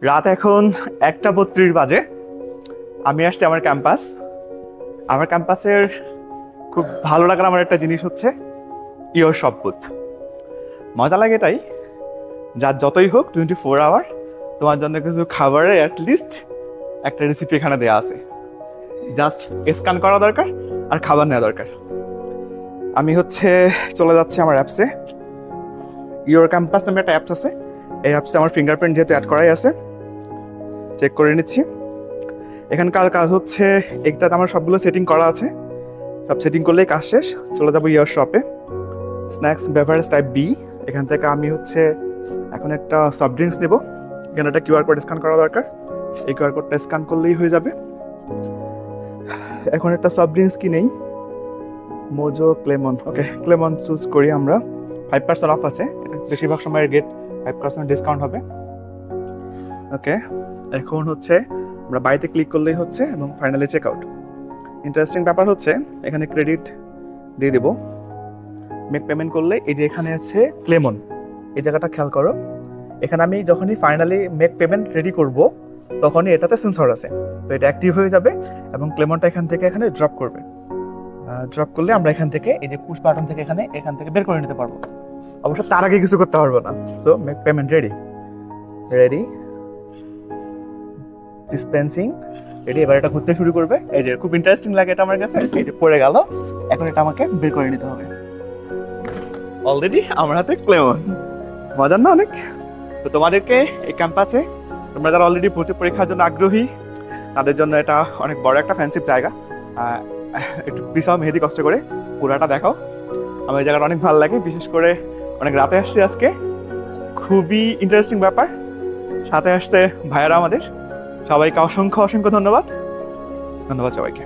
রাত এখন 1:32 বাজে। আমি আসছি আমার ক্যাম্পাস। আমার ক্যাম্পাসের খুব ভালো লাগার আমার একটা জিনিস হচ্ছে ইয়োর শপ বুথ। মজা লাগে এটাই, রাত যতই হোক 24 আওয়ার তোমার জন্য কিছু খাবারের অ্যাটলিস্ট একটা রেসিপি এখানে দেওয়া আছে। জাস্ট স্ক্যান করা দরকার আর খাবার নেওয়া দরকার। আমি চলে যাচ্ছি আমার অ্যাপসে। ইয়োর ক্যাম্পাস নামে একটা অ্যাপস আছে। এই অ্যাপসে আমার ফিঙ্গারপ্রিন্ট যেহেতু অ্যাড করাই আছে, চেক করে নিচ্ছি। এখানকার কাজ হচ্ছে একটাতে আমার সবগুলো সেটিং করা আছে। সব সেটিং করলেই কাজ শেষ। চলে যাবো ইয়ার শপে, স্ন্যাক্স বেভারেজ টাইপ বি। এখান থেকে আমি এখন একটা সফট ড্রিঙ্কস নেবো। এখানে একটা কিউআর কোড স্ক্যান করা দরকার। এই কিউআর কোডটা স্ক্যান করলেই হয়ে যাবে। এখন একটা সফট ড্রিঙ্কস কি নেই, মোজো ক্লেমন। ওকে, ক্লেমন চুজ করি আমরা। 5% অফ আছে, বেশিরভাগ সময় গেট 5% ডিসকাউন্ট হবে। ওকে, এখন আমরা বাইতে ক্লিক করলেই এবং ফাইনালি চেক আউট। ইন্টারেস্টিং ব্যাপার এখানে ক্রেডিট দিয়ে দেবো। মেক পেমেন্ট করলে এই যে এখানে আছে ক্লেমন, এই জায়গাটা খেয়াল করো। এখানে আমি যখনই ফাইনালি মেক পেমেন্ট রেডি করব তখনই এটাতে সেন্সর আছে, তো এটা অ্যাক্টিভ হয়ে যাবে এবং ক্লেমনটা এখান থেকে এখানে ড্রপ করবে। ড্রপ করলে আমরা এখান থেকে এই যে পুশ বাটন থেকে এখান থেকে বের করে নিতে পারবো। অবশ্য তার আগে কিছু করতে পারবো না। So make payment ready dispensing ready. এবার এটা ঘুরতে শুরু করবে। এই যে খুব ইন্টারেস্টিং লাগে এটা আমার কাছে। এই যে পড়ে গেল, এখন এটা আমাকে বের করে নিতে হবে। অলরেডি আমার হাতে ক্লেমন। মজার না অনেক? তো তোমাদেরকে এই ক্যাম্পাসে তোমরা যারা অলরেডি ভর্তি পরীক্ষার জন্য আগ্রহী তাদের জন্য এটা অনেক বড় একটা ফ্যান্সি জায়গা। একটু পিছাও মেহেদি কষ্ট করে পুরাটা দেখাও। আমার এই জায়গাটা অনেক ভালো লাগে, বিশেষ করে অনেক রাতে আসছি আজকে। খুবই ইন্টারেস্টিং ব্যাপার। সাথে আসছে ভাইয়ারা আমাদের। সবাইকে অসংখ্য অসংখ্য ধন্যবাদ সবাইকে।